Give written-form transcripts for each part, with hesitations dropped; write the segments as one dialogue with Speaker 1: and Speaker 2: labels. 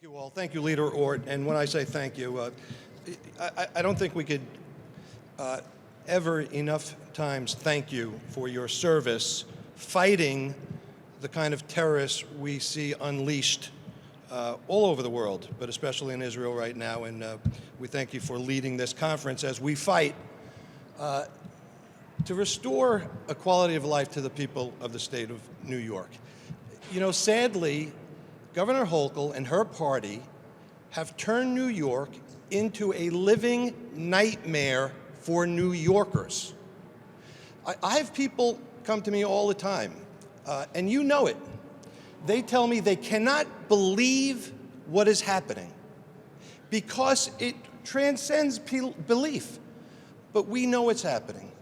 Speaker 1: Thank you all. Thank you, Leader Ort. And when I say thank you, I don't think we could ever enough times thank you for your service fighting the kind of terrorists we see unleashed all over the world, but especially in Israel right now. And we thank you for leading this conference as we fight to restore a quality of life to the people of the state of New York. You know, sadly, Governor Hochul and her party have turned New York into a living nightmare for New Yorkers. I have people come to me all the time, and you know it. They tell me they cannot believe what is happening because it transcends belief. But we know it's happening.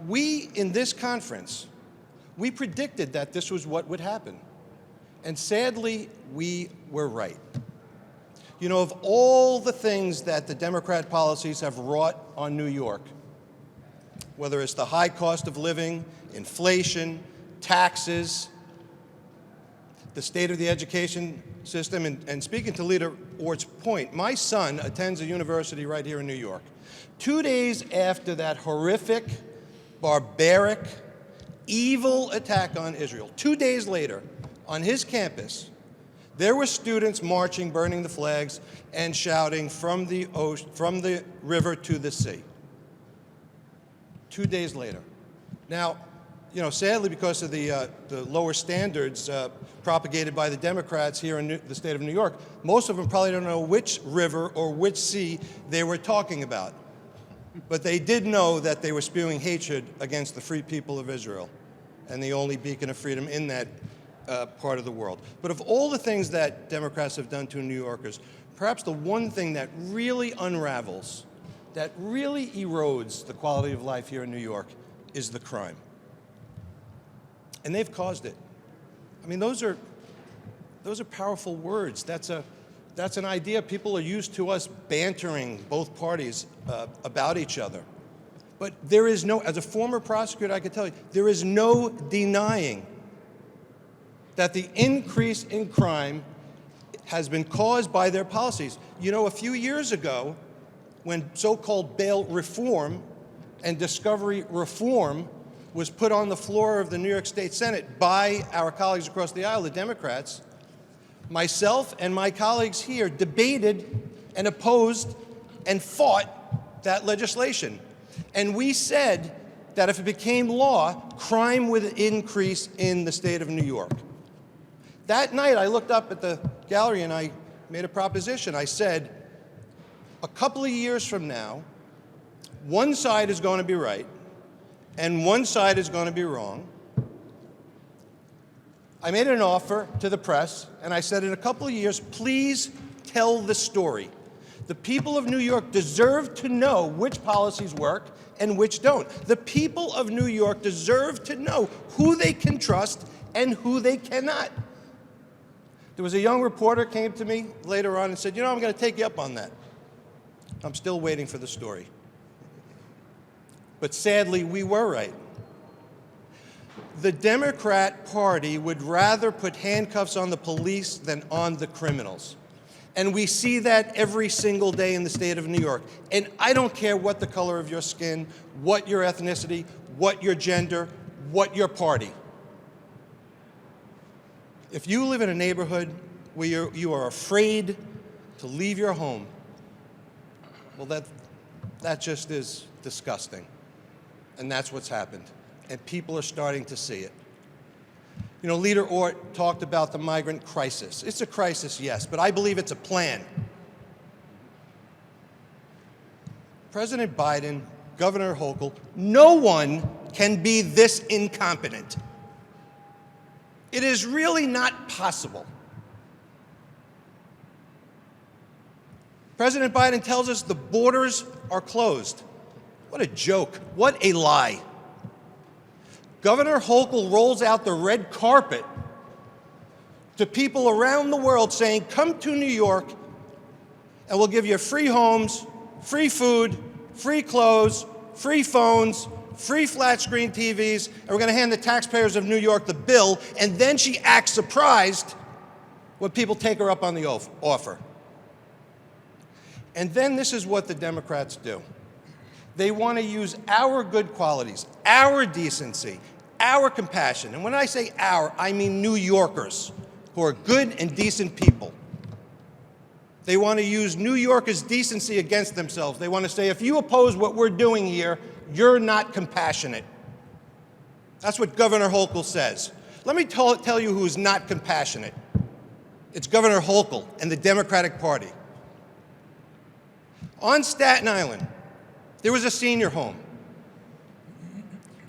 Speaker 1: We, in this conference, we predicted that this was what would happen. And sadly, we were right. You know, of all the things that the Democrat policies have wrought on New York, whether it's the high cost of living, inflation, taxes, the state of the education system, and speaking to Leader Ort's point, my son attends a university right here in New York. 2 days after that horrific, barbaric, evil attack on Israel, 2 days later, on his campus, there were students marching, burning the flags, and shouting from the river to the sea. 2 days later. Now, you know, sadly, because of the lower standards propagated by the Democrats here in the state of New York, most of them probably don't know which river or which sea they were talking about. But they did know that they were spewing hatred against the free people of Israel and the only beacon of freedom in that part of the world. But of all the things that Democrats have done to New Yorkers, perhaps the one thing that really unravels, that really erodes the quality of life here in New York is the crime. And they've caused it. I mean, those are powerful words. That's an idea. People are used to us bantering both parties about each other. But there is no, as a former prosecutor, I can tell you, there is no denying that the increase in crime has been caused by their policies. You know, a few years ago, when so-called bail reform and discovery reform was put on the floor of the New York State Senate by our colleagues across the aisle, the Democrats, myself and my colleagues here debated and opposed and fought that legislation. And we said that if it became law, crime would increase in the state of New York. That night, I looked up at the gallery and I made a proposition. I said, a couple of years from now, one side is going to be right and one side is going to be wrong. I made an offer to the press and I said, in a couple of years, please tell the story. The people of New York deserve to know which policies work and which don't. The people of New York deserve to know who they can trust and who they cannot. There was a young reporter came to me later on and said, you know, I'm going to take you up on that. I'm still waiting for the story. But sadly, we were right. The Democrat Party would rather put handcuffs on the police than on the criminals. And we see that every single day in the state of New York. And I don't care what the color of your skin, what your ethnicity, what your gender, what your party. If you live in a neighborhood where you are afraid to leave your home, well, that just is disgusting. And that's what's happened. And people are starting to see it. You know, Leader Ort talked about the migrant crisis. It's a crisis, yes, but I believe it's a plan. President Biden, Governor Hochul, no one can be this incompetent. It is really not possible. President Biden tells us the borders are closed. What a joke. What a lie. Governor Hochul rolls out the red carpet to people around the world saying, come to New York and we'll give you free homes, free food, free clothes, free phones, free flat-screen TVs, and we're going to hand the taxpayers of New York the bill, and then she acts surprised when people take her up on the offer. And then this is what the Democrats do. They want to use our good qualities, our decency, our compassion. And when I say our, I mean New Yorkers who are good and decent people. They want to use New Yorkers' decency against themselves. They want to say, if you oppose what we're doing here, you're not compassionate. That's what Governor Hochul says. Let me tell you who's not compassionate. It's Governor Hochul and the Democratic Party. On Staten Island, there was a senior home.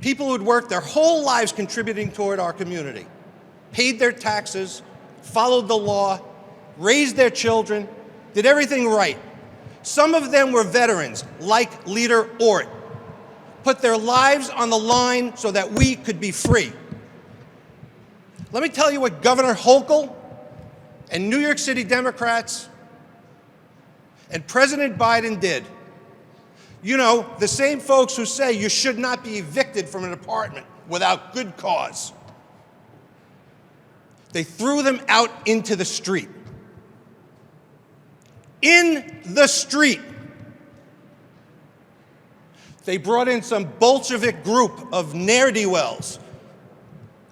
Speaker 1: People who had worked their whole lives contributing toward our community, paid their taxes, followed the law, raised their children, did everything right. Some of them were veterans, like Leader Ort, put their lives on the line so that we could be free. Let me tell you what Governor Hochul and New York City Democrats and President Biden did. You know, the same folks who say you should not be evicted from an apartment without good cause. They threw them out into the street. In the street. They brought in some Bolshevik group of ne'er-do-wells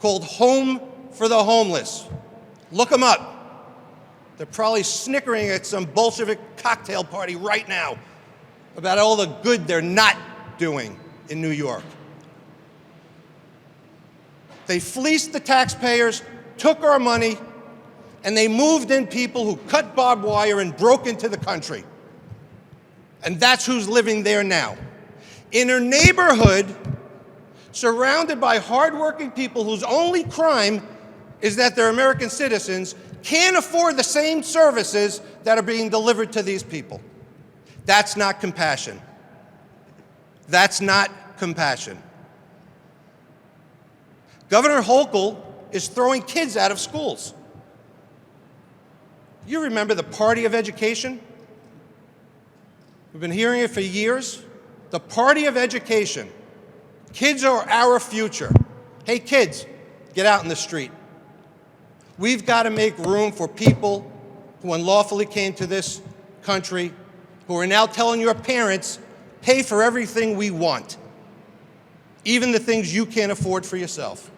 Speaker 1: called Home for the Homeless. Look them up. They're probably snickering at some Bolshevik cocktail party right now about all the good they're not doing in New York. They fleeced the taxpayers, took our money, and they moved in people who cut barbed wire and broke into the country. And that's who's living there now. In a neighborhood surrounded by hardworking people whose only crime is that they're American citizens, can't afford the same services that are being delivered to these people. That's not compassion. That's not compassion. Governor Hochul is throwing kids out of schools. You remember the party of education? We've been hearing it for years. The party of education. Kids are our future. Hey kids, get out in the street. We've got to make room for people who unlawfully came to this country, who are now telling your parents, pay for everything we want, even the things you can't afford for yourself.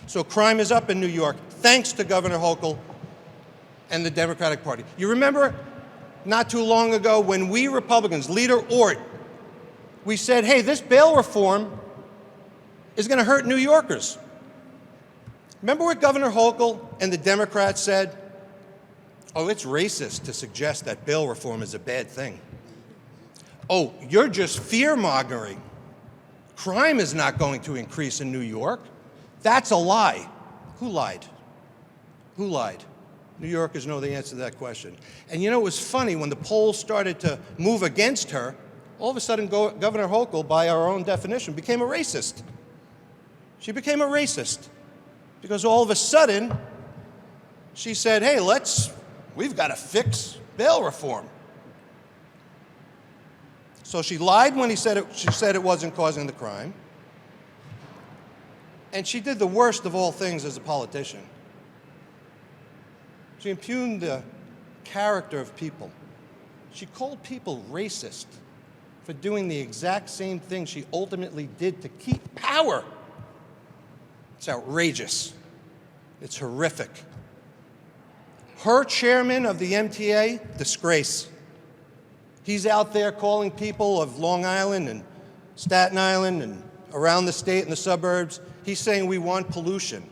Speaker 1: So crime is up in New York, thanks to Governor Hochul and the Democratic Party. You remember not too long ago when we Republicans, Leader Ort, we said, hey, this bail reform is going to hurt New Yorkers. Remember what Governor Hochul and the Democrats said? Oh, it's racist to suggest that bail reform is a bad thing. Oh, you're just fear-mongering. Crime is not going to increase in New York. That's a lie. Who lied? Who lied? New Yorkers know the answer to that question. And you know, it was funny, when the polls started to move against her, all of a sudden Governor Hochul, by our own definition, became a racist. She became a racist because all of a sudden she said, hey, we've got to fix bail reform. So she lied when she said it wasn't causing the crime. And she did the worst of all things as a politician. She impugned the character of people. She called people racist for doing the exact same thing she ultimately did to keep power. It's outrageous. It's horrific. Her chairman of the MTA, disgrace. He's out there calling people of Long Island and Staten Island and around the state and the suburbs, he's saying we want pollution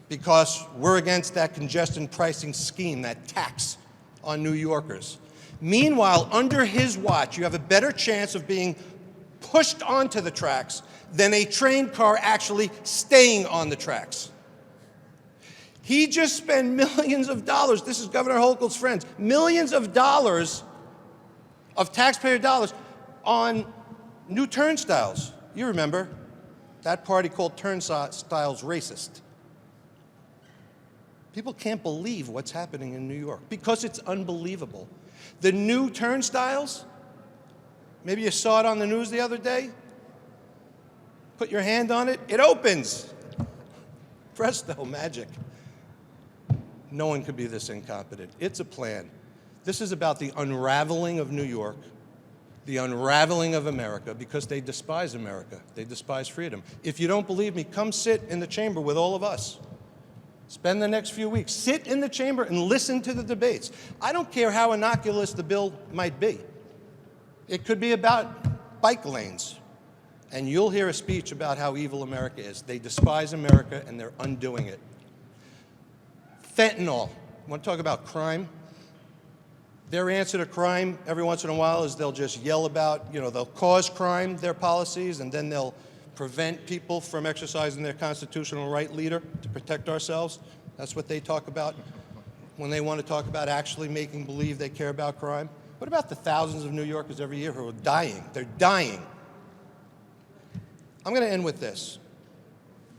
Speaker 1: because we're against that congestion pricing scheme, that tax on New Yorkers. Meanwhile, under his watch, you have a better chance of being pushed onto the tracks than a train car actually staying on the tracks. He just spent millions of dollars, this is Governor Hochul's friends, millions of dollars of taxpayer dollars on new turnstiles. You remember, that party called turnstiles racist. People can't believe what's happening in New York because it's unbelievable. The new turnstiles, maybe you saw it on the news the other day, put your hand on it, it opens. Presto, magic. No one could be this incompetent. It's a plan. This is about the unraveling of New York, the unraveling of America, because they despise America. They despise freedom. If you don't believe me, come sit in the chamber with all of us. Spend the next few weeks. Sit in the chamber and listen to the debates. I don't care how innocuous the bill might be. It could be about bike lanes. And you'll hear a speech about how evil America is. They despise America, and they're undoing it. Fentanyl. Want to talk about crime? Their answer to crime every once in a while is they'll just yell about, they'll cause crime, their policies, and then they'll prevent people from exercising their constitutional right, leader, to protect ourselves. That's what they talk about when they want to talk about actually making believe they care about crime. What about the thousands of New Yorkers every year who are dying? They're dying. I'm going to end with this.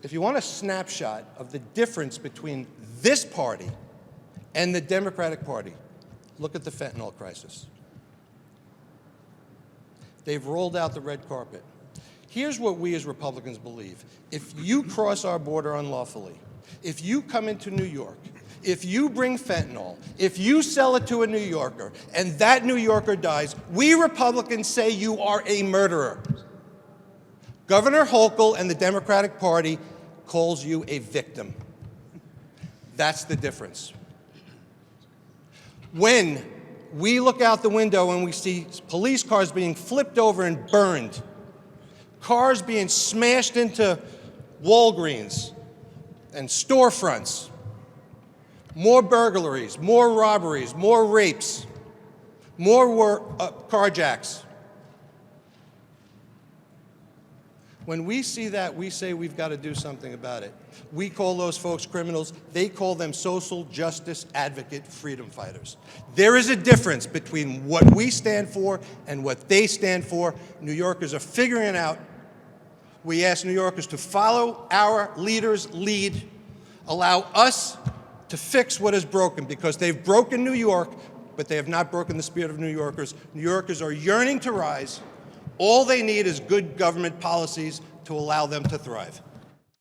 Speaker 1: If you want a snapshot of the difference between this party and the Democratic Party, look at the fentanyl crisis. They've rolled out the red carpet. Here's what we as Republicans believe. If you cross our border unlawfully, if you come into New York, if you bring fentanyl, if you sell it to a New Yorker, and that New Yorker dies, we Republicans say you are a murderer. Governor Hochul and the Democratic Party calls you a victim. That's the difference. When we look out the window and we see police cars being flipped over and burned, cars being smashed into Walgreens and storefronts, more burglaries, more robberies, more rapes, more carjacks. When we see that, we say we've got to do something about it. We call those folks criminals. They call them social justice advocate freedom fighters. There is a difference between what we stand for and what they stand for. New Yorkers are figuring it out. We ask New Yorkers to follow our leaders' lead, allow us to fix what is broken, because they've broken New York, but they have not broken the spirit of New Yorkers. New Yorkers are yearning to rise. All they need is good government policies to allow them to thrive.